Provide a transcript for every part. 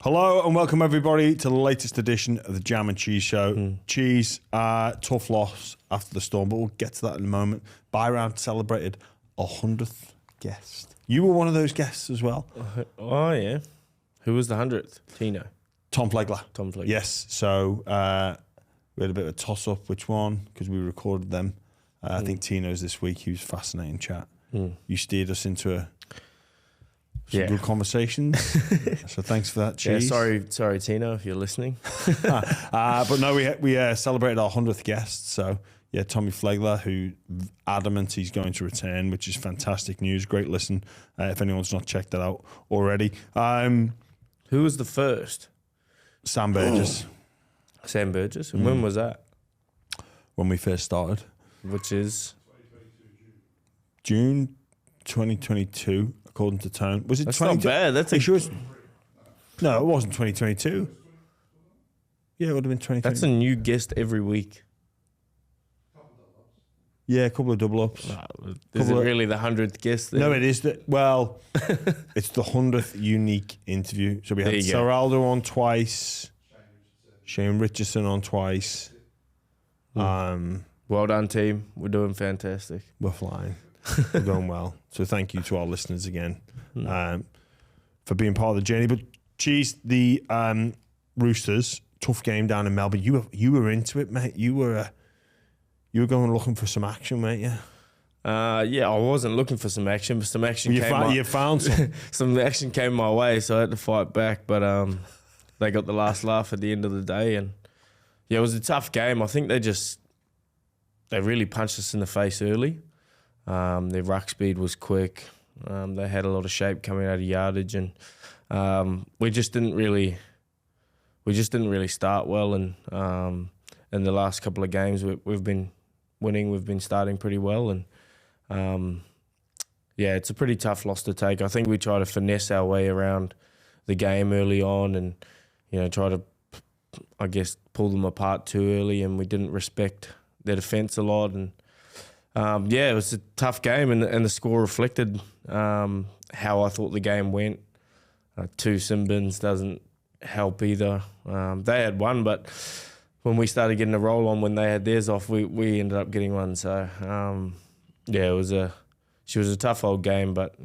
Hello and welcome everybody to the latest edition of the Jam and Cheese Show. Cheese, tough loss after the Storm, but we'll get to that in a moment. Byram celebrated 100th guest. You were one of those guests as well. Oh, yeah. Who was the 100th? Tino. Tom Flegler. Tom Flegler. Yes. So we had a bit of a toss-up which one, because we recorded them. I think Tino's this week. He was fascinating chat. You steered us into some good conversations. So thanks for that, Cheese. Yeah, sorry, Tino, if you're listening. But no, we celebrated our 100th guest. So yeah, Tommy Flegler, who adamant he's going to return, which is fantastic news. Great listen. If anyone's not checked that out already. Who was the first? Sam Burgess. Sam Burgess. And when was that? When we first started. Which is? June 2022, according to Tone. Was it? That's not bad. That's No, it wasn't 2022. Yeah, it would have been 2022. That's a new guest every week. Yeah, a couple of double ups. Is it really the 100th guest then? No, it is. It's the 100th unique interview. So we had Seraldo on twice, Shane Richardson on twice. Well done, team. We're doing fantastic. We're flying. We're going well. So thank you to our listeners again for being part of the journey. But Cheese, the Roosters, tough game down in Melbourne. You were into it, mate. You were going looking for some action, mate. Yeah, I wasn't looking for some action, but some action you found some. Some action came my way, so I had to fight back. But they got the last laugh at the end of the day, and yeah, it was a tough game. I think they really punched us in the face early. Their ruck speed was quick. They had a lot of shape coming out of yardage, and we just didn't really start well. And in the last couple of games, we've been winning. We've been starting pretty well, and it's a pretty tough loss to take. I think we try to finesse our way around the game early on, and try to, I guess, pull them apart too early, and we didn't respect their defence a lot. And it was a tough game, and the score reflected how I thought the game went. 2 sin bins doesn't help either. They had one, but when we started getting a roll on when they had theirs off, we ended up getting one. So, she was a tough old game, but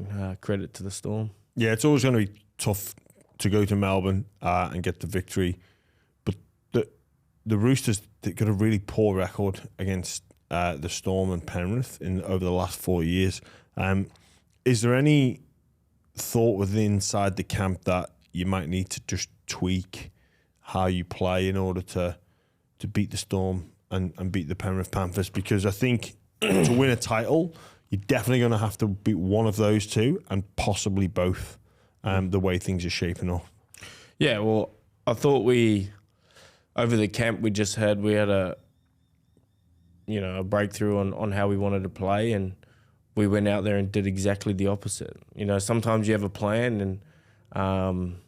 credit to the Storm. Yeah, it's always going to be tough to go to Melbourne and get the victory. But the Roosters got a really poor record against the Storm and Penrith over the last 4 years. Is there any thought inside the camp that you might need to just tweak how you play in order to beat the Storm and beat the Penrith Panthers? Because I think to win a title, you're definitely going to have to beat one of those two and possibly both, the way things are shaping up. Yeah, well, I thought over the camp we had a breakthrough on how we wanted to play, and we went out there and did exactly the opposite. Sometimes you have a plan, and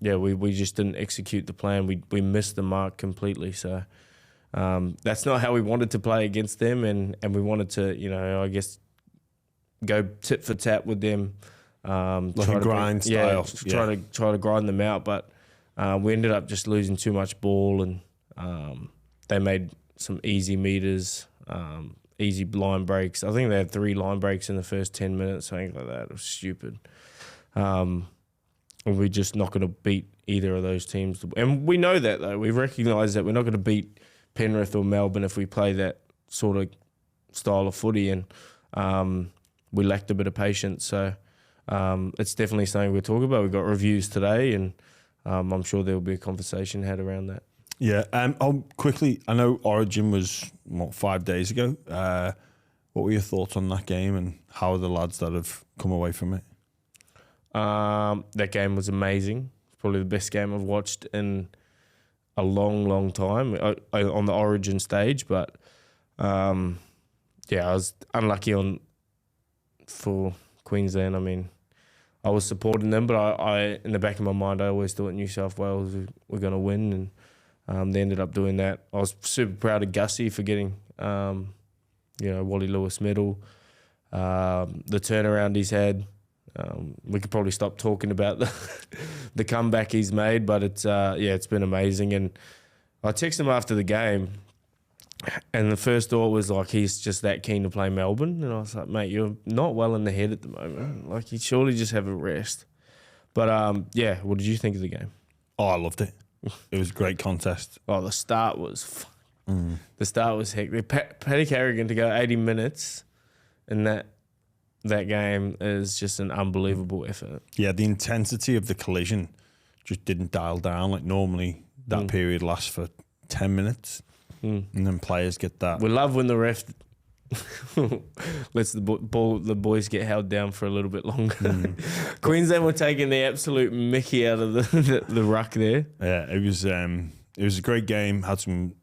we just didn't execute the plan. We missed the mark completely. So that's not how we wanted to play against them, and we wanted to, I guess, go tit for tat with them. Like a grind style. Try to grind them out, but we ended up just losing too much ball, and they made some easy meters, easy line breaks. I think they had 3 line breaks in the first 10 minutes, something like that. It was stupid. And we're just not going to beat either of those teams. And we know that, though. We recognise that we're not going to beat Penrith or Melbourne if we play that sort of style of footy, and we lacked a bit of patience. So it's definitely something we're talking about. We've got reviews today, and I'm sure there will be a conversation had around that. Yeah. Quickly, I know Origin was 5 days ago. What were your thoughts on that game, and how are the lads that have come away from it? That game was amazing. It's probably the best game I've watched in a long, long time on the Origin stage. But I was unlucky for Queensland. I mean, I was supporting them, but I in the back of my mind, I always thought New South Wales were going to win, and they ended up doing that. I was super proud of Gussie for getting, Wally Lewis medal. The turnaround he's had, We could probably stop talking about the comeback he's made, but it's been amazing. And I texted him after the game, and the first thought was like, he's just that keen to play Melbourne. And I was like, mate, you're not well in the head at the moment. Like, you'd surely just have a rest. But what did you think of the game? Oh, I loved it. It was a great contest. Oh, the start was hectic. Paddy Carrigan to go 80 minutes in that game is just an unbelievable effort. Yeah, the intensity of the collision just didn't dial down. Like, normally that period lasts for 10 minutes and then players get that. We love when the ref lets the boys get held down for a little bit longer. Queensland were taking the absolute mickey out of the ruck there. Yeah, it was a great game. Had some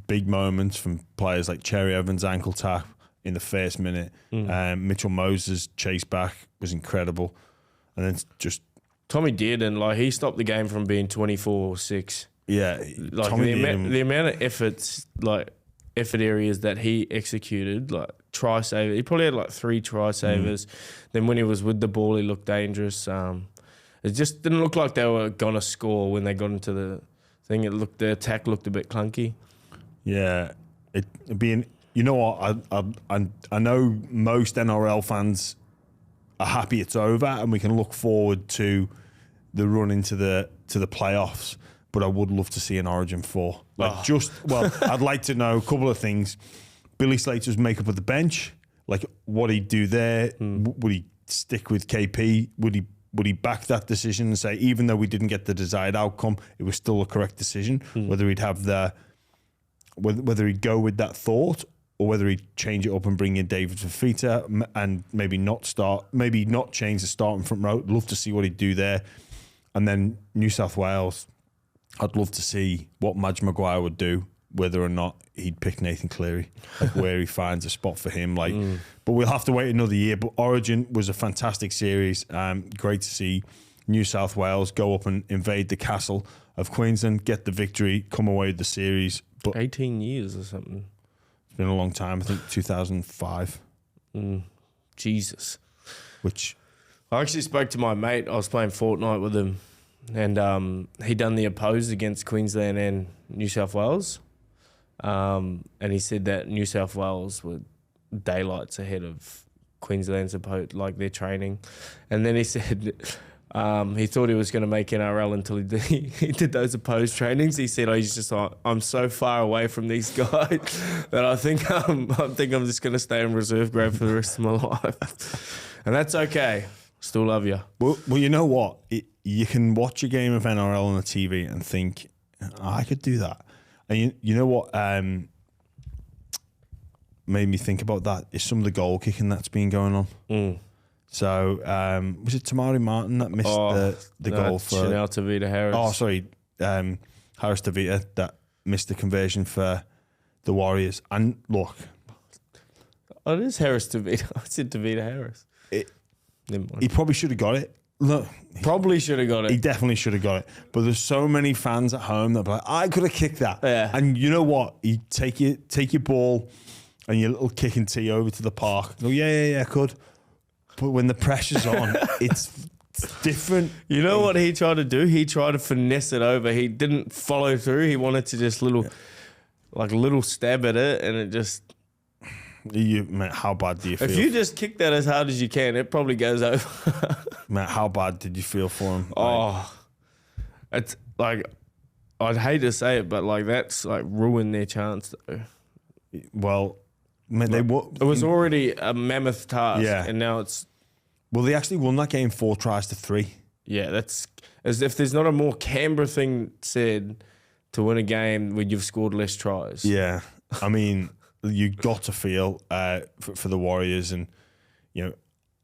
big moments from players like Cherry Evans' ankle tap in the first minute. Mitchell Moses' chase back was incredible. And then just Tommy did, and like, he stopped the game from being 24-6. Yeah, like the amount of effort areas that he executed, like try saver. He probably had like 3 try savers. Then when he was with the ball, he looked dangerous. It just didn't look like they were gonna score when they got into the thing. The attack looked a bit clunky. Yeah, you know what? I know most NRL fans are happy it's over and we can look forward to the run into the playoffs. But I would love to see an Origin 4. I'd like to know a couple of things. Billy Slater's makeup of the bench, like what he'd do there. Would he stick with KP? Would he back that decision and say, even though we didn't get the desired outcome, it was still a correct decision? Whether he'd have whether he'd go with that thought, or whether he'd change it up and bring in David Fafita and maybe not change the starting front row. I'd love to see what he'd do there. And then New South Wales, I'd love to see what Madge Maguire would do, whether or not he'd pick Nathan Cleary, like where he finds a spot for him. But we'll have to wait another year. But Origin was a fantastic series. Great to see New South Wales go up and invade the castle of Queensland, get the victory, come away with the series. But 18 years or something. It's been a long time. I think 2005. Jesus. Which I actually spoke to my mate. I was playing Fortnite with him. And he done the opposed against Queensland and New South Wales. And he said that New South Wales were daylights ahead of Queensland's opposed, like their training. And then he said he thought he was going to make NRL until he did those opposed trainings. He said, he's just like, I'm so far away from these guys that I think I'm just going to stay in reserve grade for the rest of my life. And that's okay. Still love you. Well, you know what? You can watch a game of NRL on the TV and think, I could do that. And you know what made me think about that is some of the goal kicking that's been going on. So, was it Tamari Martin that missed the goal for... Chanel Tavita Harris. Oh, sorry. Harris Tavita that missed the conversion for the Warriors. And look... Oh, it is Harris Tavita. I said Tavita Harris. He probably should have got it. Look, probably should have got it. He definitely should have got it. But there's so many fans at home that be like, I could have kicked that. Yeah. And you know what? You take your ball and your little kicking tee over to the park. Go, yeah, I could. But when the pressure's on, it's different. You know what he tried to do? He tried to finesse it over. He didn't follow through. He wanted to just little stab at it, and it just... Mate, how bad do you feel? If you just kick that as hard as you can, it probably goes over. Mate, how bad did you feel for him? It's like, I'd hate to say it, but like that's like ruined their chance though. Well, mate, it was already a mammoth task, and now it's... Well, they actually won that game 4-3. Yeah, that's as if there's not a more Canberra thing said to win a game when you've scored less tries. Yeah, I mean... You got to feel for the Warriors and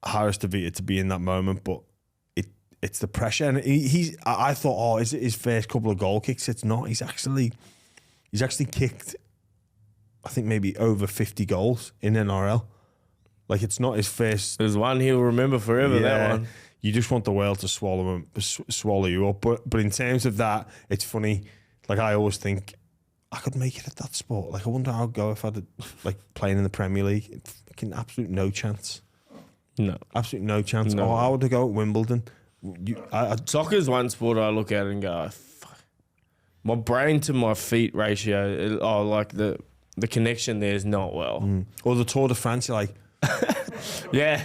Harris Tavita to be in that moment, but it's the pressure. And I thought, is it his first couple of goal kicks? It's not. He's actually kicked, I think maybe over 50 goals in NRL. Like, it's not his first. There's one he'll remember forever. That one. You just want the world to swallow you up. But in terms of that, it's funny. Like, I always think, I could make it at that sport. Like, I wonder how I'd go if I'd like playing in the Premier League. Fucking absolute no chance. No. Absolutely no chance. No. Oh, how would they go at Wimbledon? Soccer's one sport I look at and go, fuck. My brain to my feet ratio, like the connection there is not well. Or the Tour de France, you're like, Yeah.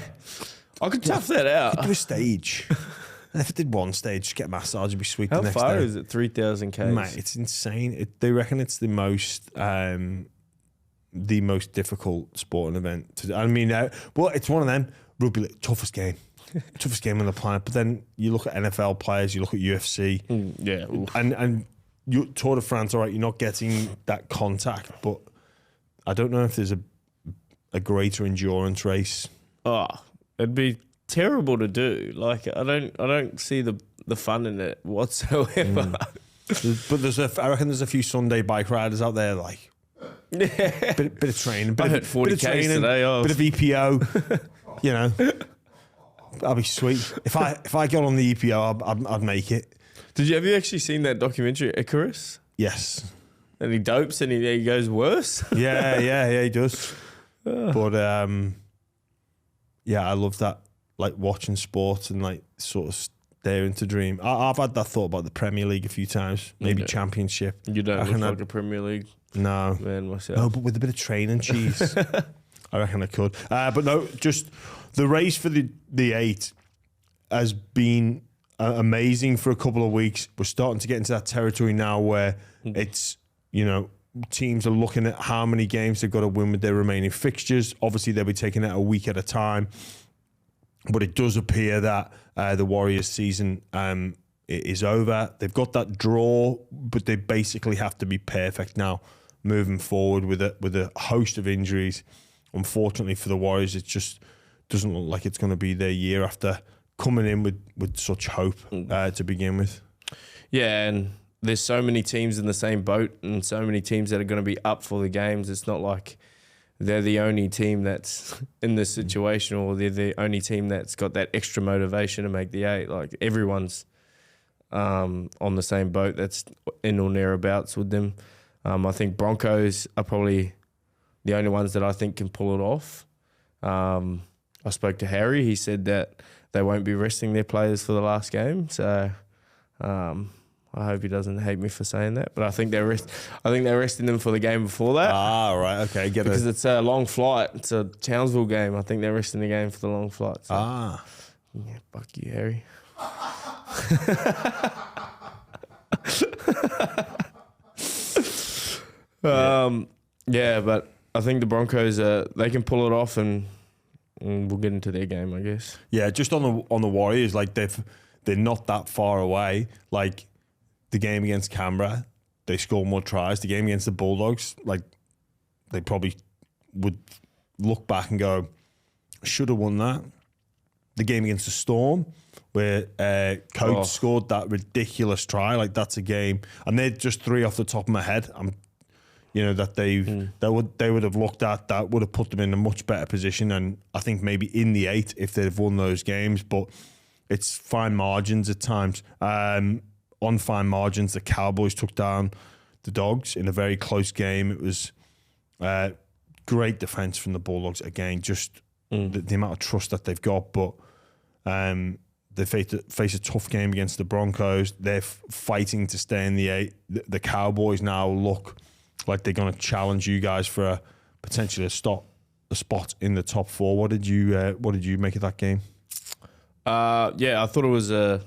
I could tough that out. do a stage. And if it did one stage, just get a massage, it'd be sweet How the next far day. is it? 3,000 k's? Mate, it's insane. They reckon it's the most difficult sporting event. I mean, well, it's one of them. Rugby league, toughest game on the planet. But then you look at NFL players, you look at UFC, and you Tour de France. All right, you're not getting that contact, but I don't know if there's a greater endurance race. Oh, it'd be terrible to do. Like I don't see the fun in it whatsoever. But I reckon there's a few Sunday bike riders out there like bit of training, I hit 40 k's today. Bit of EPO, you know. That'd be sweet. If I got on the EPO, I'd make it. Have you actually seen that documentary Icarus? Yes. And he dopes and he goes worse. Yeah, he does. But yeah, I love that. Like watching sports and like sort of daring to dream. I've had that thought about the Premier League a few times, maybe Championship. You don't look like a Premier League man myself. No, but with a bit of training cheese, I reckon I could. But no, just the race for the 8 has been amazing for a couple of weeks. We're starting to get into that territory now where it's, teams are looking at how many games they've got to win with their remaining fixtures. Obviously, they'll be taking it a week at a time. But it does appear that the Warriors' season is over. They've got that draw, but they basically have to be perfect now moving forward with a host of injuries. Unfortunately for the Warriors, it just doesn't look like it's going to be their year after coming in with such hope to begin with. Yeah, and there's so many teams in the same boat and so many teams that are going to be up for the games. It's not like they're the only team that's in this situation or they're the only team that's got that extra motivation to make the 8. Like everyone's on the same boat that's in or nearabouts with them. I think Broncos are probably the only ones that I think can pull it off. I spoke to Harry. He said that they won't be resting their players for the last game. So I hope he doesn't hate me for saying that. But I think they're resting them for the game before that. Ah, right, okay. Because it's a long flight. It's a Townsville game. I think they're resting the game for the long flight. So. Yeah, fuck you, Harry. Yeah, but I think the Broncos they can pull it off, and we'll get into their game, I guess. Yeah, just on the Warriors, like they're not that far away. Like the game against Canberra, they scored more tries. The game against the Bulldogs, like they probably would look back and go, should have won that. The game against the Storm, where Coates scored that ridiculous try, like that's a game, and they're just 3 off the top of my head. That they would have looked at that would have put them in a much better position, and I think maybe in the 8 if they'd have won those games. But it's fine margins at times. On fine margins, the Cowboys took down the Dogs in a very close game. It was great defense from the Bulldogs again. Just the amount of trust that they've got, but they face a tough game against the Broncos. They're fighting to stay in the 8. The Cowboys now look like they're going to challenge you guys for potentially a spot in the top 4. What did you make of that game? Yeah, I thought it was a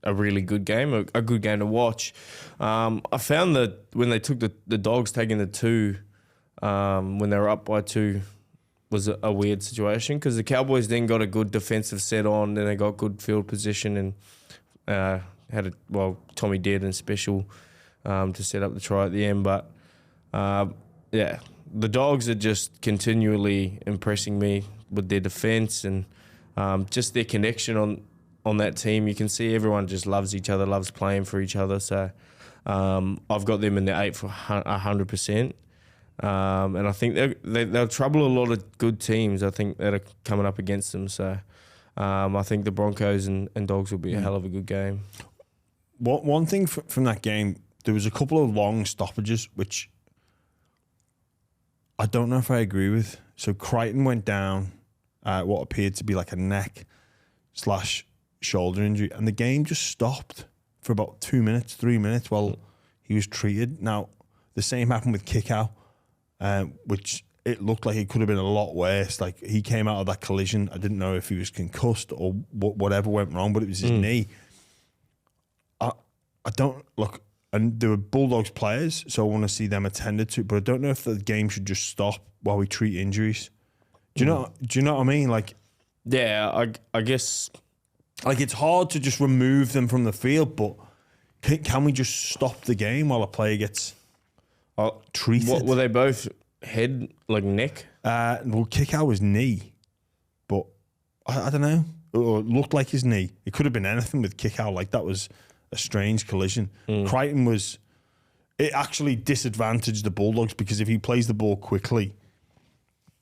really good game, a good game to watch. I found that when they took the Dogs taking the 2, when they were up by 2, was a weird situation because the Cowboys then got a good defensive set on, then they got good field position and Tommy did and special to set up the try at the end. But yeah, the Dogs are just continually impressing me with their defense and just their connection on that team. You can see everyone just loves each other, loves playing for each other. So I've got them in the 8 for 100%. And I think they'll trouble a lot of good teams, I think, that are coming up against them. So I think the Broncos and Dogs will be a hell of a good game. One thing from that game, there was a couple of long stoppages, which I don't know if I agree with. So Crichton went down what appeared to be like a neck / shoulder injury, and the game just stopped for about 2 minutes, 3 minutes while he was treated. Now, the same happened with Kickout, which it looked like it could have been a lot worse. Like, he came out of that collision. I didn't know if he was concussed or whatever went wrong, but it was his knee. I don't look, and there were Bulldogs players, so I want to see them attended to. But I don't know if the game should just stop while we treat injuries. Do you know? Do you know what I mean? Like, yeah, I guess. Like, it's hard to just remove them from the field, but can we just stop the game while a player gets treated? Were they both head, like neck? Well, Kickout was knee, but I don't know. It looked like his knee. It could have been anything with Kickout. Like, that was a strange collision. Crichton it actually disadvantaged the Bulldogs because if he plays the ball quickly,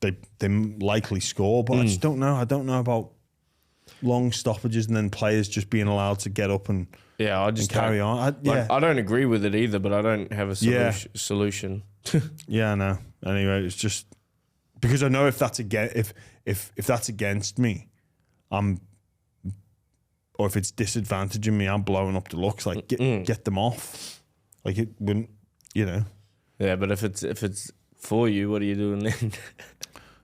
they likely score. But I just don't know. I don't know about long stoppages and then players just being allowed to get up and carry on. I don't agree with it either, but I don't have a solution. Yeah, I know. Anyway, it's just because I know if that's against me, or if it's disadvantaging me, I'm blowing up the looks. Like, get them off. Like, it wouldn't, you know. Yeah, but if it's for you, what are you doing then?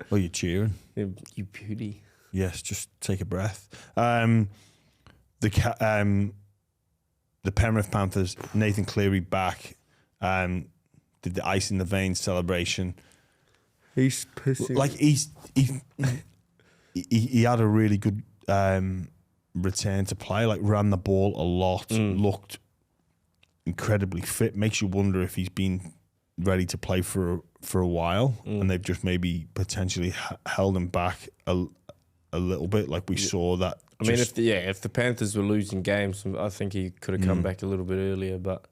Well, you're cheering. You beauty. Yes, just take a breath. The Penrith Panthers, Nathan Cleary back, did the ice in the veins celebration. He's pissing. Like, he had a really good return to play. Like, ran the ball a lot, looked incredibly fit. Makes you wonder if he's been ready to play for a while, and they've just maybe potentially held him back a little bit. Like, we saw that. I mean, if the Panthers were losing games, I think he could have come back a little bit earlier, but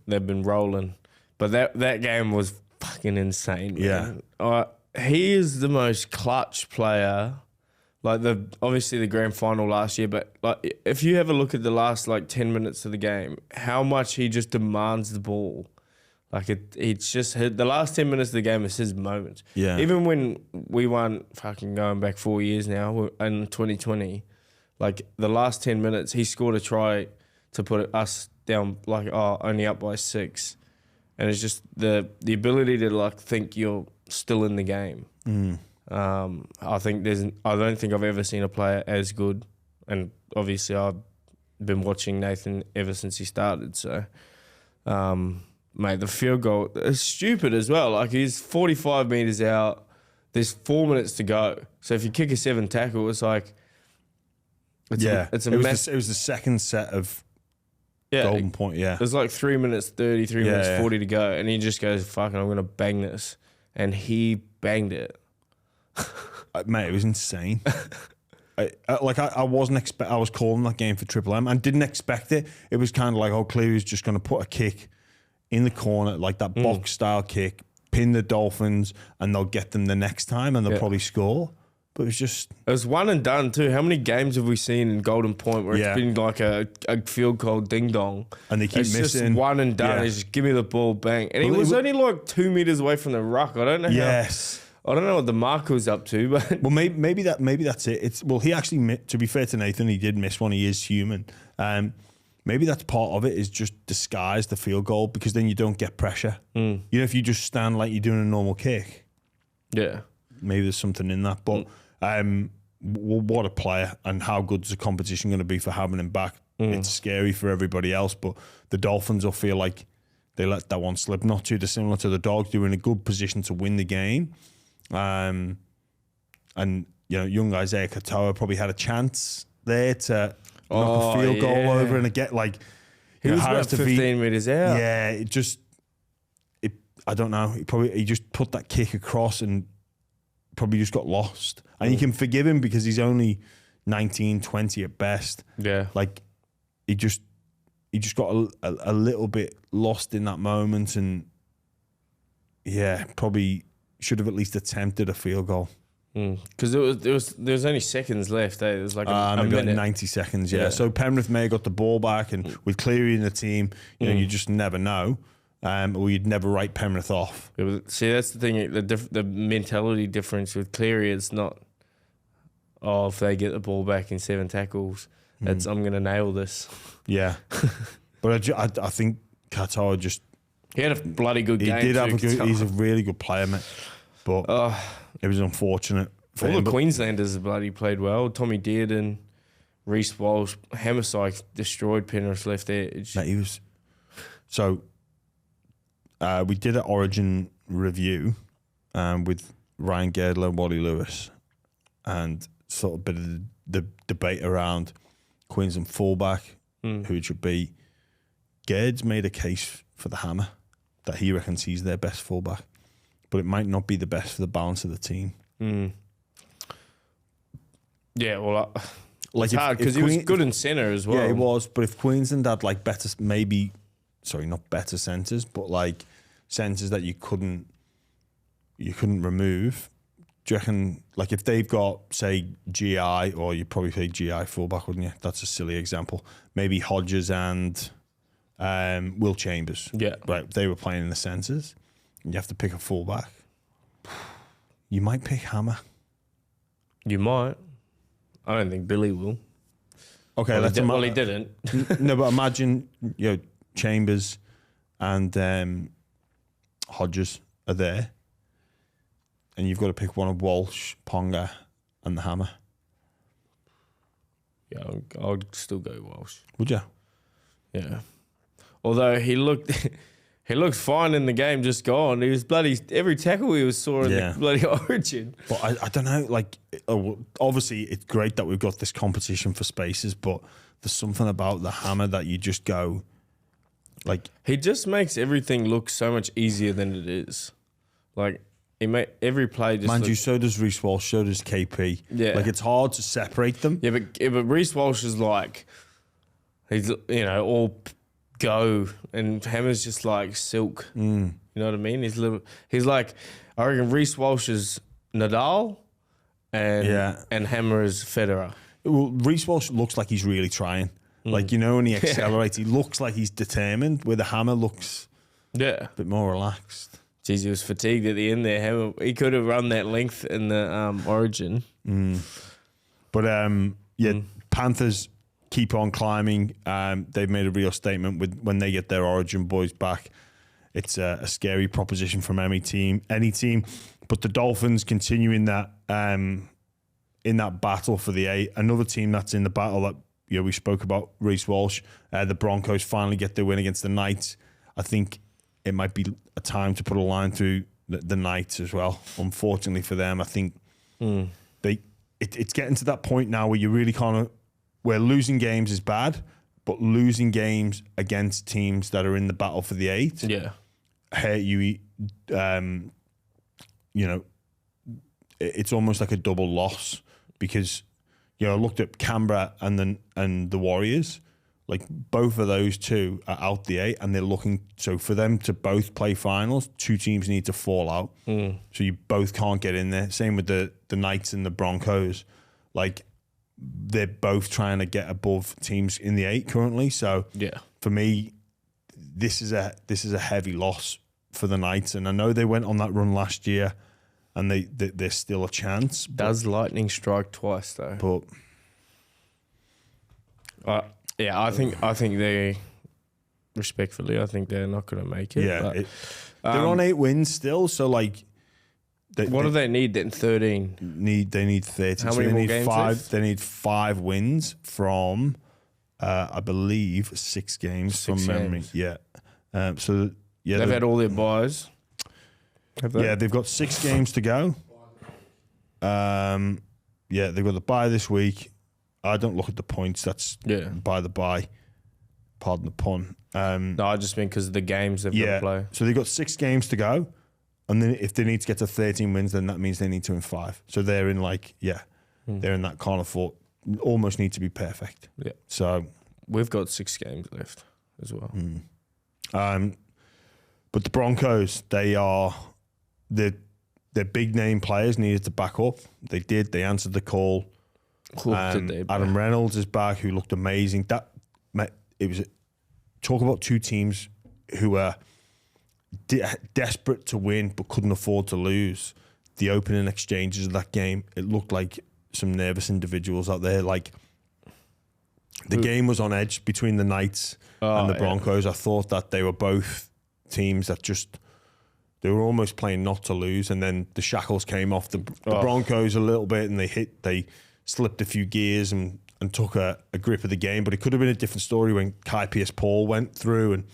they've been rolling. But that game was fucking insane, man. Yeah. He is the most clutch player. Like, obviously the grand final last year, but like, if you have a look at the last 10 minutes of the game, how much he just demands the ball. Like, it's just the last 10 minutes of the game is his moment. Yeah. Even when we won, fucking going back 4 years now, in 2020, like, the last 10 minutes, he scored a try to put us down, only up by 6. And it's just the ability to, think you're still in the game. I don't think I've ever seen a player as good. And obviously I've been watching Nathan ever since he started, so... Mate, the field goal is stupid as well. Like, he's 45 metres out. There's 4 minutes to go. So if you kick a 7 tackle, it's like... It was the second set of golden point, yeah. There's 3 minutes 30, 3 minutes 40 to go. And he just goes, fuck it, I'm going to bang this. And he banged it. Mate, it was insane. I wasn't I was calling that game for Triple M and didn't expect it. It was kind of like, Cleary's just going to put a kick in the corner, like that box-style kick, pin the Dolphins, and they'll get them the next time, and they'll probably score. But it was just... It was one and done, too. How many games have we seen in Golden Point where it's been like a field goal ding-dong? And they keep missing. It's just one and done. It's just, give me the ball, bang. And he was only 2 meters away from the ruck. I don't know I don't know what the marker was up to, but... Well, maybe that's it. He actually, to be fair to Nathan, he did miss one. He is human. Maybe that's part of it, is just disguise the field goal, because then you don't get pressure. You know, if you just stand like you're doing a normal kick. Yeah. Maybe there's something in that. But what a player, and how good is the competition going to be for having him back? It's scary for everybody else, but the Dolphins will feel like they let that one slip. Not too dissimilar to the Dogs. They were in a good position to win the game. And, you know, young Isaiah Katoa probably had a chance there to... knock a field goal over and get he was about 15 metres out. Yeah, I don't know. He just put that kick across and probably just got lost. And you can forgive him because he's only 19, 20 at best. Yeah. Like, he just got a little bit lost in that moment, and probably should have at least attempted a field goal. Because there was only seconds left. There was a minute. 90 seconds. Yeah. So Penrith may have got the ball back, and with Cleary in the team, you just never know, or you'd never write Penrith off. See, that's the thing. The mentality difference with Cleary, it's not oh, if they get the ball back in 7 tackles, I'm going to nail this. Yeah. But I think Qatar just... He had a bloody good game. He did have a good... He's a really good player, mate. But it was unfortunate for all him. the Queenslanders bloody played well. Tommy Dearden, Reece Walsh, Hammersyke destroyed Penrith left edge. Mate, he was... So, we did an Origin review with Ryan Girdler, Wally Lewis, and sort of a bit of the debate around Queensland fullback, who it should be. Gerd's made a case for the Hammer that he reckons he's their best fullback, but it might not be the best for the balance of the team. Yeah, well, like it's hard because he was good in centre as well. Yeah, he was. But if Queensland had like better, not better centres, but like centres that you couldn't remove. Do you reckon, like, if they've got, say, GI, or you'd probably say GI fullback, wouldn't you? That's a silly example. Maybe Hodges and Will Chambers. Yeah. Right, they were playing in the centres. You have to pick a fullback. You might pick Hammer. You might. I don't think Billy will. Okay, well, he didn't. No, but imagine, Chambers and Hodges are there, and you've got to pick one of Walsh, Ponga, and the Hammer. Yeah, I'd still go Walsh. Would you? Yeah. Although he looked fine in the game just gone. He was bloody every tackle he saw in the bloody Origin. But I don't know. Like, obviously, it's great that we've got this competition for spaces, but there's something about the Hammer that you just go, like, he just makes everything look so much easier than it is. Like, he made every play just. Mind you, so does Reece Walsh, so does KP. Yeah, like, it's hard to separate them. Yeah, but Reece Walsh is like, he's all go, and Hammer's just like silk. You know what I mean? He's like, I reckon Reece Walsh is Nadal, and Hammer is Federer. Well, Reece Walsh looks like he's really trying. Like, when he accelerates, he looks like he's determined, where the Hammer looks a bit more relaxed. Jeez, he was fatigued at the end there. Hammer, he could have run that length in the Origin. But, Panthers keep on climbing. They've made a real statement when they get their Origin boys back. It's a scary proposition from any team. But the Dolphins continue in that battle for the 8. Another team that's in the battle that we spoke about, Reece Walsh. The Broncos finally get their win against the Knights. I think it might be a time to put a line through the Knights as well. Unfortunately for them, I think it's getting to that point now where you really where losing games is bad, but losing games against teams that are in the battle for the 8, hurt you. It's almost like a double loss because I looked at Canberra and the Warriors. Like, both of those two are out the 8, and they're looking. So for them to both play finals, 2 teams need to fall out. So you both can't get in there. Same with the Knights and the Broncos. Like, they're both trying to get above teams in the 8 currently. So for me, this is a heavy loss for the Knights. And I know they went on that run last year, and they're still a chance. Does lightning strike twice though? But I think they, respectfully, I think they're not going to make it. Yeah, they're on 8 wins still. So like, what do they need then? 13. They need 13. How many more games? 5. They need 5 wins from, I believe, 6 games from memory. Yeah. They've had all their buys. Yeah, they've got 6 games to go. They've got the bye this week. I don't look at the points. That's by the bye. Pardon the pun. No, I just mean because of the games they've got to play. So they've got 6 games to go. And then if they need to get to 13 wins, then that means they need to win 5. So they're in they're in that kind of thought. Almost need to be perfect. Yeah. So we've got 6 games left as well. But the Broncos, they're big name players needed to back up. They did. They answered the call. Adam Reynolds is back, who looked amazing. Talk about 2 teams who were desperate to win but couldn't afford to lose. The opening exchanges of that game, it looked like some nervous individuals out there. Like, the game was on edge between the Knights and the Broncos. I thought that they were both teams that they were almost playing not to lose, and then the shackles came off the Broncos a little bit, and they slipped a few gears and took a grip of the game. But it could have been a different story when Kai Pearce-Paul went through and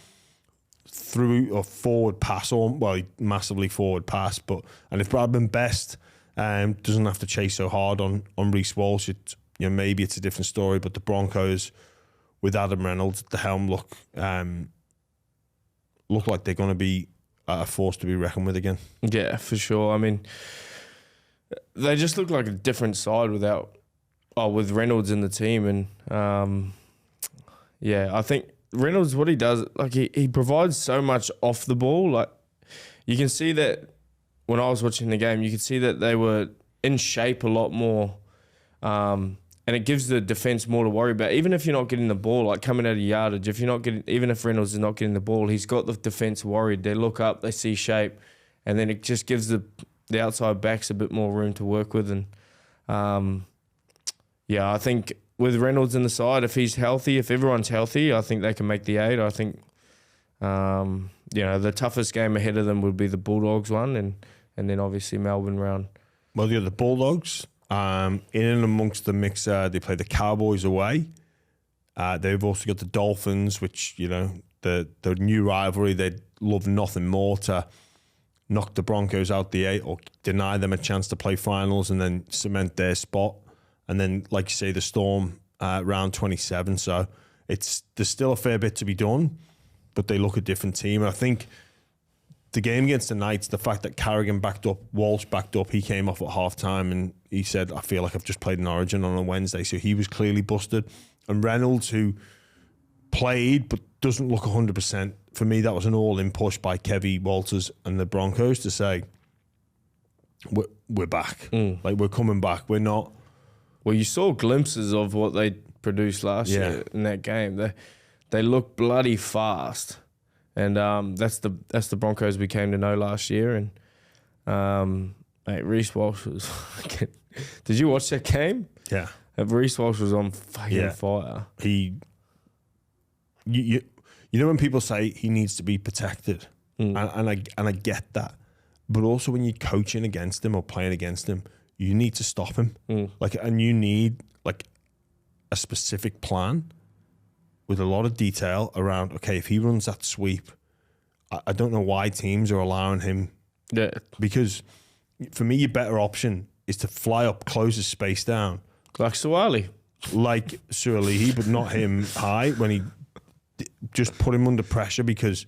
threw a forward pass on. Well, he massively forward pass, and if Bradman Best doesn't have to chase so hard on Reece Walsh, maybe it's a different story. But the Broncos, with Adam Reynolds at the helm, look like they're going to be a force to be reckoned with again. Yeah, for sure. I mean, they just look like a different side with Reynolds in the team. And I think Reynolds, what he does, like he provides so much off the ball. Like, you can see that when I was watching the game, you could see that they were in shape a lot more. And it gives the defense more to worry about. Even if you're not getting the ball, like coming out of yardage, even if Reynolds is not getting the ball, he's got the defense worried. They look up, they see shape, and then it just gives the outside backs a bit more room to work with. And I think with Reynolds in the side, if he's healthy, if everyone's healthy, I think they can make the 8. I think the toughest game ahead of them would be the Bulldogs one, and then obviously Melbourne round. Well, the Bulldogs. In and amongst the mix, they play the Cowboys away. They've also got the Dolphins, which, the new rivalry, they'd love nothing more to knock the Broncos out the 8 or deny them a chance to play finals and then cement their spot. And then, like you say, the Storm round 27. So there's still a fair bit to be done, but they look a different team. And I think the game against the Knights, the fact that Carrigan backed up, Walsh backed up, he came off at half-time and he said, I feel like I've just played in Origin on a Wednesday. So he was clearly busted. And Reynolds, who played but doesn't look 100%, for me, that was an all-in push by Kevy Walters and the Broncos to say, we're back. Like, we're coming back. We're not... Well, you saw glimpses of what they produced last year in that game. They look bloody fast. And that's the Broncos we came to know last year. And Reece Walsh was... Did you watch that game? Yeah. Reece Walsh was on fucking fire. You know when people say he needs to be protected, and I get that, but also when you're coaching against him or playing against him, you need to stop him. And you need a specific plan with a lot of detail around, okay, if he runs that sweep, I don't know why teams are allowing him. Yeah. Because for me, your better option is to fly up, close his space down. Like Suwali. Like Suwali, but not him high, when he just put him under pressure, because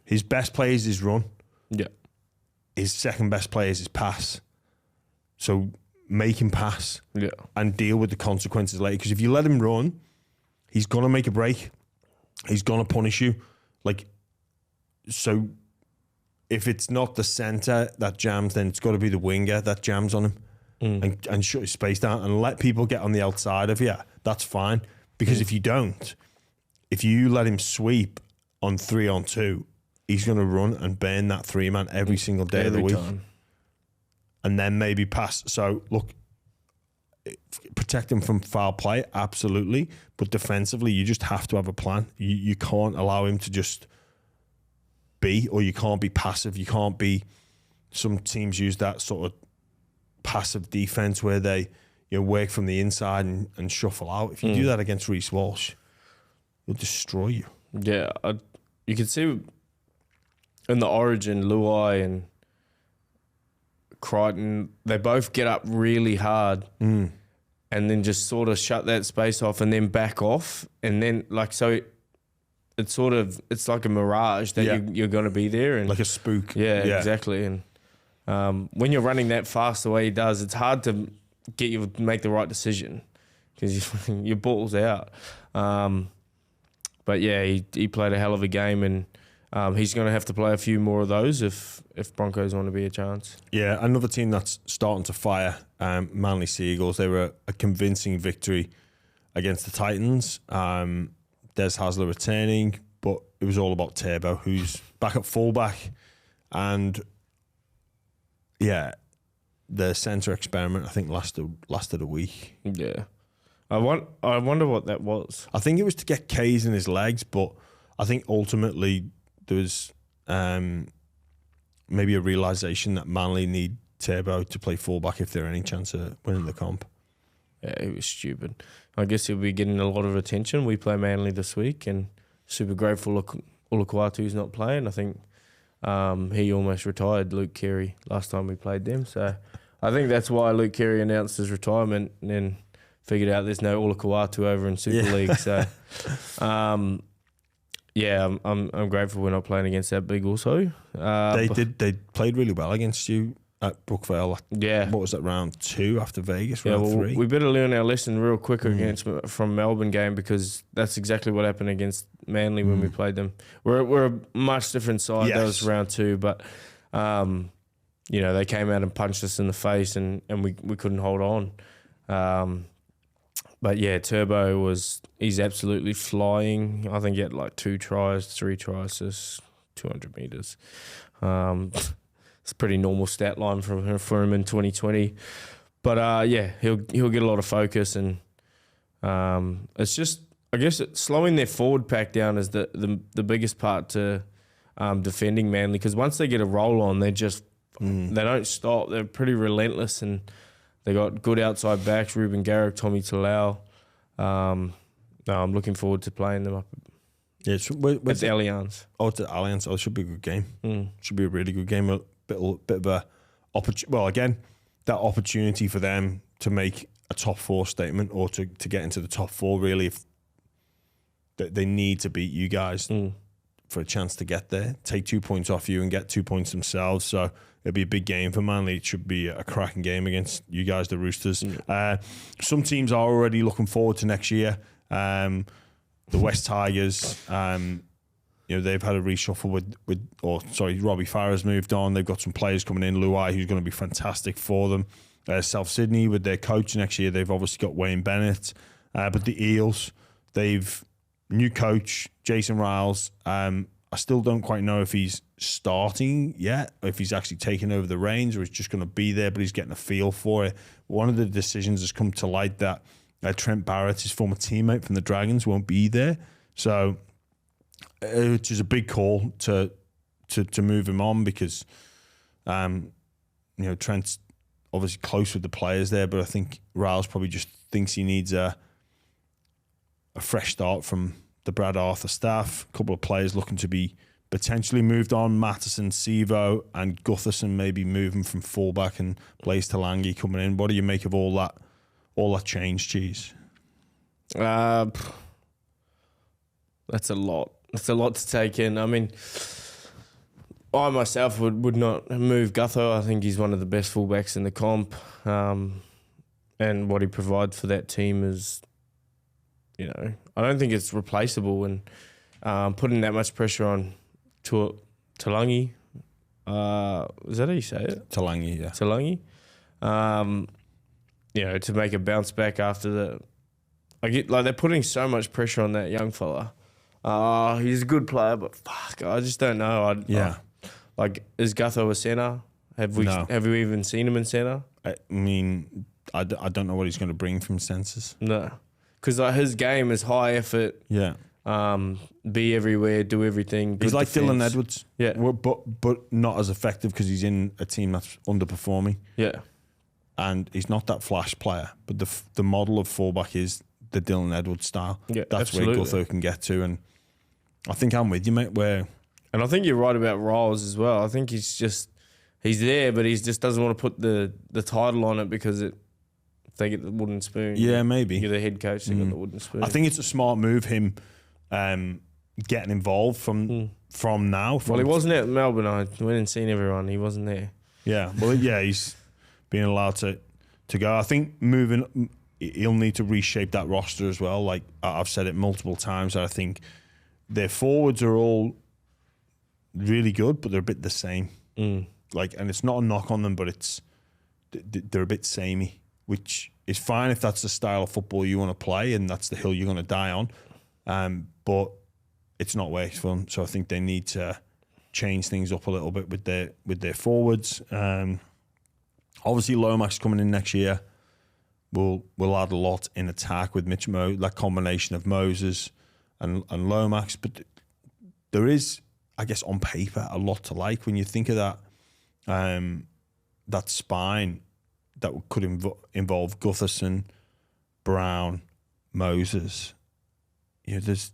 his best play is his run. Yeah. His second best play is his pass. So make him pass and deal with the consequences later. Because if you let him run, he's going to make a break. He's going to punish you. So if it's not the centre that jams, then it's got to be the winger that jams on him and shut his space down and let people get on the outside of you. That's fine. Because if you don't, if you let him sweep on 3-on-2, he's going to run and burn that 3-man every single day of the week. Time. And then maybe pass. So, look, protect him from foul play, absolutely. But defensively, you just have to have a plan. You can't allow him to just be, or you can't be passive. You can't be... Some teams use that sort of passive defense where they work from the inside and shuffle out. If you do that against Reece Walsh, he'll destroy you. Yeah, you can see in the Origin, Luai and Crichton, they both get up really hard and then just sort of shut that space off and then back off. And then, it's like a mirage that you're going to be there. And like a spook. Yeah, exactly. And when you're running that fast the way he does, it's hard to get you to make the right decision because your ball's out. But yeah, he played a hell of a game, and he's going to have to play a few more of those if Broncos want to be a chance. Yeah, another team that's starting to fire, Manly Sea Eagles. They were a convincing victory against the Titans. Des Hasler returning, but it was all about Turbo, who's back at fullback. And yeah, the centre experiment, I think, lasted a week. Yeah. I wonder what that was. I think it was to get K's in his legs, but I think ultimately there was maybe a realisation that Manly need Turbo to play fullback if they're any chance of winning the comp. Yeah, he was stupid. I guess he'll be getting a lot of attention. We play Manly this week, and super grateful Ulukwatu's not playing. I think he almost retired Luke Cleary last time we played them. So I think that's why Luke Cleary announced his retirement and then figured out there's no Ulukwatu over in Super League. So, I'm grateful we're not playing against that big also. They played really well against you at Brookvale. Yeah. What was that, round 2 after Vegas? Round 3? We better learn our lesson real quick from Melbourne game, because that's exactly what happened against Manly when we played them. We're a much different side. That was round 2, but they came out and punched us in the face, and we couldn't hold on. But yeah, Turbo he's absolutely flying. I think he had like 2 tries, 3 tries, just 200 metres. It's a pretty normal stat line for him in 2020. But he'll get a lot of focus, and it's just, I guess, slowing their forward pack down is the biggest part to defending Manly, because once they get a roll on, they just they don't stop. They're pretty relentless, and they got good outside backs, Ruben Garrick, Tommy Talau. I'm looking forward to playing them up at the Allianz. Oh, it's the Allianz. Oh, it should be a good game. Should be a really good game. A bit of a opportunity. Well, again, that opportunity for them to make a top 4 statement, or to get into the top 4, really. If they need to beat you guys for a chance to get there, take 2 points off you and get 2 points themselves. So it'll be a big game for Manly. It should be a cracking game against you guys, the Roosters. Some teams are already looking forward to next year. The West Tigers, they've had a reshuffle Robbie Farah's moved on. They've got some players coming in. Luai, who's going to be fantastic for them. South Sydney, with their coach next year, they've obviously got Wayne Bennett. But the Eels, they've new coach, Jason Riles. I still don't quite know if he's starting yet, or if he's actually taking over the reins, or he's just going to be there, but he's getting a feel for it. One of the decisions has come to light that Trent Barrett, his former teammate from the Dragons, won't be there. So, which is a big call to move him on, because, Trent's obviously close with the players there, but I think Riles probably just thinks he needs a fresh start from the Brad Arthur staff. A couple of players looking to be potentially moved on. Mattison, Sevo, and Gutherson maybe moving from fullback, and Blaise Talangi coming in. What do you make of all that change, Cheese? That's a lot. That's a lot to take in. I mean, I myself would not move Gutho. I think he's one of the best fullbacks in the comp, and what he provides for that team is, I don't think it's replaceable. And putting that much pressure on Talangi, is that how you say it? Talangi, yeah. Talangi, to make a bounce back after they're putting so much pressure on that young fella. He's a good player, but fuck, I just don't know. Is Gutho a centre? Have we even seen him in centre? I mean, I don't know what he's going to bring from senses. No, because his game is high effort. Yeah. Be everywhere, do everything. He's like defense. Dylan Edwards. Yeah. But not as effective, because he's in a team that's underperforming. Yeah. And he's not that flash player, but the model of fullback is the Dylan Edwards style. Yeah, that's absolutely. where Gutho can get to, and I think I'm with you, mate. And I think you're right about Riles as well. I think he's there, but he just doesn't want to put the title on it, because they get the wooden spoon. Yeah, maybe. You're the head coach, they got the wooden spoon. I think it's a smart move, him getting involved from now. Well, he wasn't at Melbourne. I went and seen everyone. He wasn't there. Yeah, well, yeah, he's being allowed to go. I think he'll need to reshape that roster as well. Like I've said it multiple times, I think their forwards are all really good, but they're a bit the same. And it's not a knock on them, but they're a bit samey, which is fine if that's the style of football you want to play and that's the hill you're going to die on. But it's not wasteful. So I think they need to change things up a little bit with their forwards. Obviously, Lomax coming in next year will add a lot in attack with Mitch that combination of Moses and Lomax. But there is, I guess, on paper, a lot to like when you think of that that spine that could involve Gutherson, Brown, Moses. There's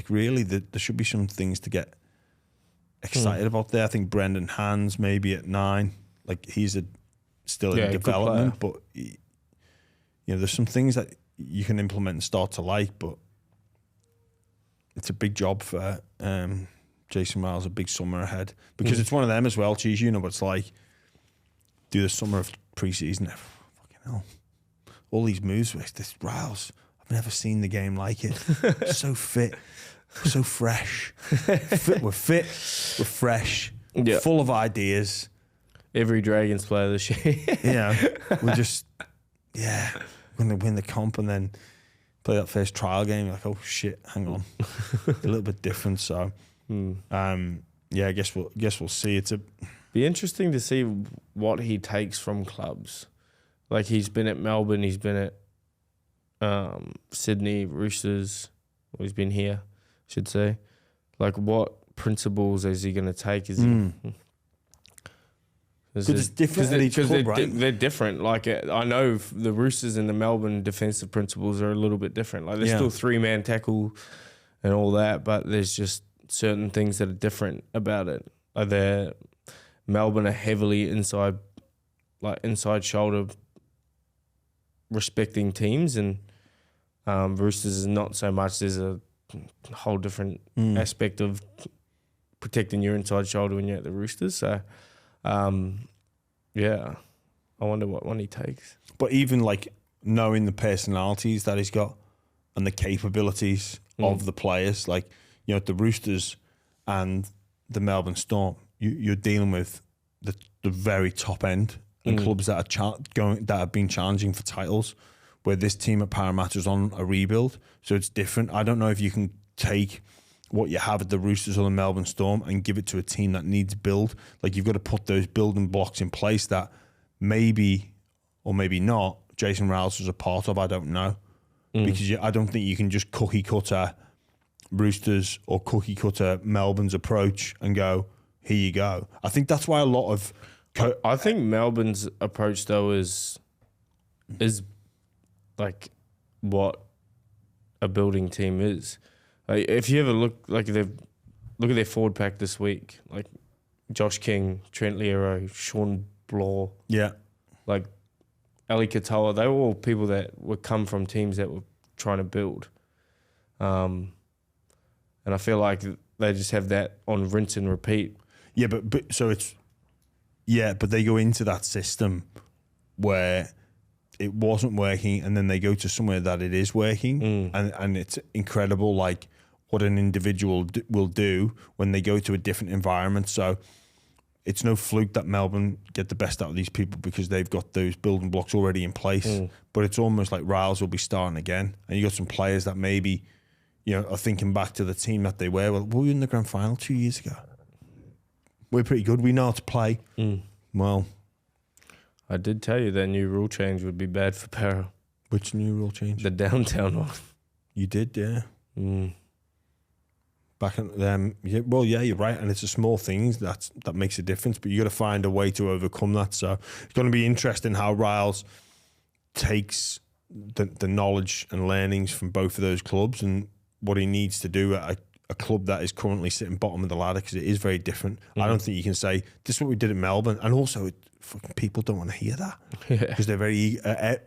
really there should be some things to get excited about there. I think Brendan Hands maybe at 9, he's still in development, but there's some things that you can implement and start to like, but it's a big job for Jason Miles, a big summer ahead, because it's one of them as well, Cheese. What it's like, do the summer of pre-season. Fucking hell. All these moves with this Riles, I've never seen the game like it. So fit, so fresh. We're fit, we're fresh, full of ideas. Every Dragons player this year. We're just, when they win the comp and then play that first trial game, like, oh shit, hang on. A little bit different, so I guess we'll see. Be interesting to see what he takes from clubs. Like, he's been at Melbourne, he's been at Sydney, Roosters, he's been here, I should say. Like, what principles is he going to take? Is he? Because it's different at each club, right? They're different. Like, I know the Roosters and the Melbourne defensive principles are a little bit different. Like, there's still 3-man tackle and all that, but there's just certain things that are different about it. Like, Melbourne are heavily inside shoulder respecting teams, and Roosters is not so much. There's a whole different aspect of protecting your inside shoulder when you're at the Roosters. So, I wonder what one he takes. But even knowing the personalities that he's got and the capabilities of the players, at the Roosters and the Melbourne Storm, you're dealing with the very top end and clubs that that have been challenging for titles, where this team at Parramatta's on a rebuild, so it's different. I don't know if you can take what you have at the Roosters or the Melbourne Storm and give it to a team that needs build. You've got to put those building blocks in place that maybe or maybe not Jason Riles was a part of. I don't know, because I don't think you can just cookie cutter Roosters or cookie cutter Melbourne's approach and go, here you go. I think that's why a lot of I think Melbourne's approach though is like what a building team is. If you ever look at their forward pack this week, like Josh King, Trent Learo, Sean Blaw, Ali Katoa, they were all people that would come from teams that were trying to build. And I feel like they just have that on rinse and repeat. Yeah, but they go into that system where it wasn't working, and then they go to somewhere that it is working, and it's incredible, what an individual will do when they go to a different environment. So it's no fluke that Melbourne get the best out of these people because they've got those building blocks already in place. But it's almost like Riles will be starting again, and you got some players that maybe are thinking back to the team that they were. Well, we were in the grand final 2 years ago. We're pretty good. We know how to play. Well, I did tell you that new rule change would be bad for Para. Which new rule change? The downtown one. You did, yeah. Back at them, you're right, and it's a small thing that makes a difference. But you got to find a way to overcome that. So it's going to be interesting how Riles takes the knowledge and learnings from both of those clubs and what he needs to do at a club that is currently sitting bottom of the ladder, because it is very different. I don't think you can say this is what we did at Melbourne, and also fucking people don't want to hear that because they're very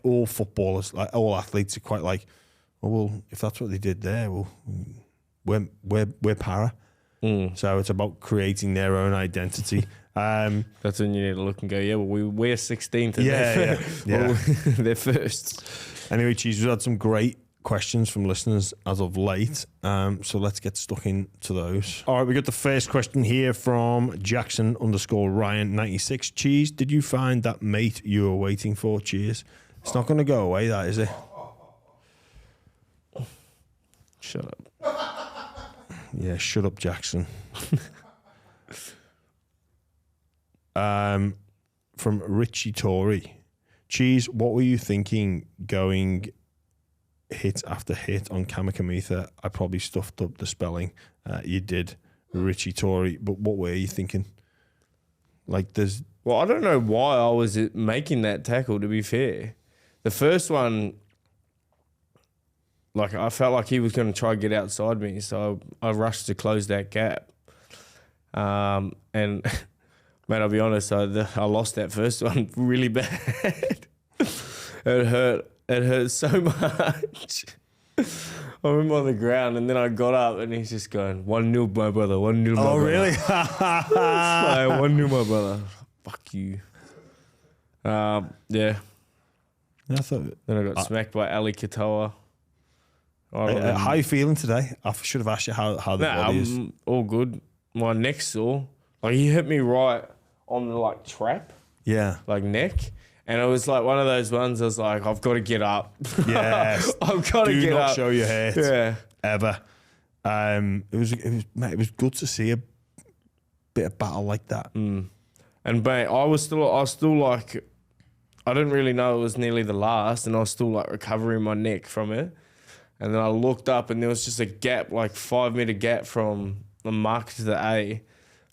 all footballers, all athletes are quite if that's what they did there, we're Para. So it's about creating their own identity. That's when you need to look and go, we're 16th. Yeah. They're first. Anyway, Cheese, we've had some great questions from listeners as of late, so let's get stuck into those. All right, we got the first question here from Jackson_Ryan96. Cheese, did you find that mate you were waiting for? Cheers. It's not going to go away, that, is it? Shut up. Yeah, shut up, Jackson. from Richie Tory. Cheese, what were you thinking going hit after hit on Kamikamitha? I probably stuffed up the spelling. You did, Richie Tory. But what were you thinking? Like, there's... Well, I don't know why I was making that tackle, to be fair. The first one, like, I felt like he was going to try and get outside me, so I rushed to close that gap. And, man, I'll be honest, I lost that first one really bad. It hurt so much. I remember on the ground, and then I got up, and he's just going, 1-0, my brother, 1-0, my brother. Oh, really? 1-0, my brother. Fuck you. Yeah. I thought, Then I got smacked by Ali Katoa. how are you feeling today? I should have asked you how the body is. All good. My neck's sore. Like, he hit me right on the, like, trap. Yeah. Like, neck. And it was like one of those ones I was like, I've got to get up. Yes. I've got to get up. Do not show your hurt. Yeah. Ever. It was good to see a bit of battle like that. Mm. And mate, I was still like, I didn't really know it was nearly the last, and I was still like recovering my neck from it. And then I looked up, and there was just a gap, like 5 meter gap from the mark to the A. And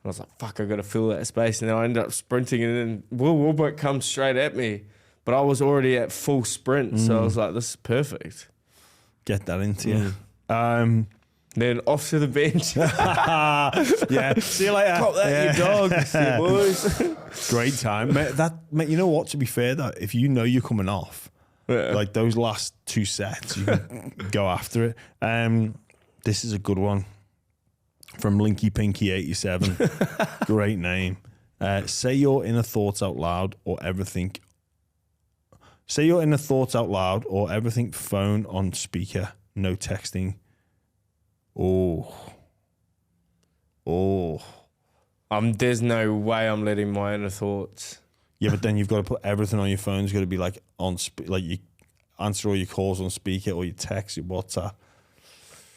I was like, fuck, I got to fill that space. And then I ended up sprinting, and then Will Wilbeck comes straight at me. But I was already at full sprint, so I was like, this is perfect. Get that into you. Then off to the bench. Yeah. See you later. Pop that, you dog. See you, boys. Great time. Mate, you know what? To be fair, though, if you know you're coming off, like those last 2 sets, you can go after it. This is a good one. From Linky Pinky 87. Great name. Say your inner thoughts out loud or everything. Say your inner thoughts out loud or everything phone on speaker. No texting. Oh. There's no way I'm letting my inner thoughts. Yeah, but then you've got to put everything on your phone. It's got to be like like you answer all your calls on speaker or your text, your WhatsApp.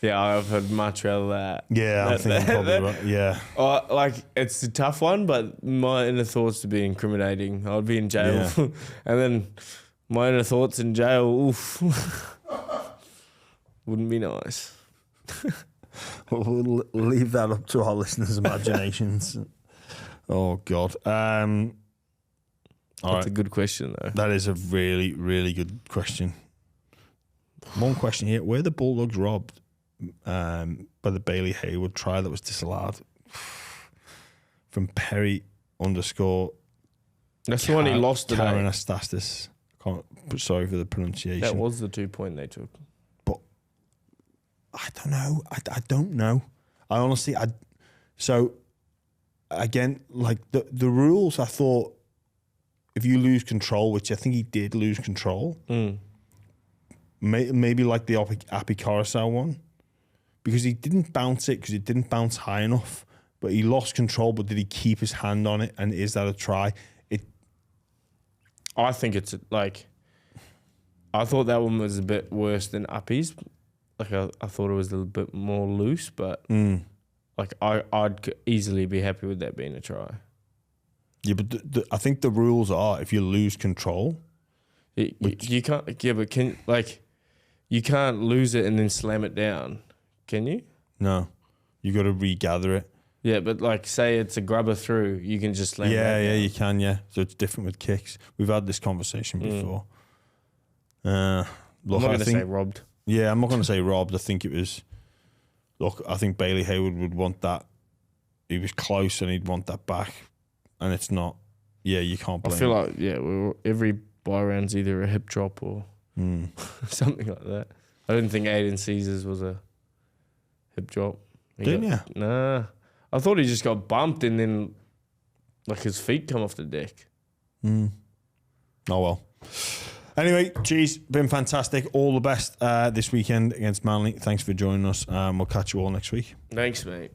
Yeah, I'd much rather that. Yeah, I think I'm probably right. Yeah. Like, it's a tough one, but my inner thoughts would be incriminating. I'd be in jail. Yeah. And then my inner thoughts in jail, oof. Wouldn't be nice. We'll leave that up to our listeners' imaginations. Oh, God. That's a good question, though. That is a really, really good question. One question here. Were the Bulldogs robbed by the Bailey Hayward try that was disallowed? From Perry _ That's the one he lost today. Karen Astastis. Sorry for the pronunciation. That was the 2 point they took. But I don't know. I don't know. I honestly, so again, like the rules, I thought if you lose control, which I think he did lose control, maybe like the Api Coruscant one, because he didn't bounce it because it didn't bounce high enough, but he lost control. But did he keep his hand on it? And is that a try? I think it's like, I thought that one was a bit worse than Uppy's. Like I thought it was a little bit more loose, but like I'd easily be happy with that being a try. Yeah, but I think the rules are if you lose control, you can't. Yeah, but you can't lose it and then slam it down, can you? No, you got to regather it. Yeah, but like say it's a grubber through, you can just slam it down. Yeah, you can. Yeah, so it's different with kicks. We've had this conversation before. Look, I'm not going to say robbed. Yeah, I'm not going to say robbed. I think it was. Look, I think Bailey Hayward would want that. He was close and he'd want that back, and it's not. Yeah, you can't blame. I feel like every buy round's either a hip drop or something like that. I didn't think Aiden Caesars was a hip drop. Didn't you? Nah, I thought he just got bumped and then like his feet come off the deck. Oh well. Anyway, geez, been fantastic. All the best this weekend against Manly. Thanks for joining us. We'll catch you all next week. Thanks, mate.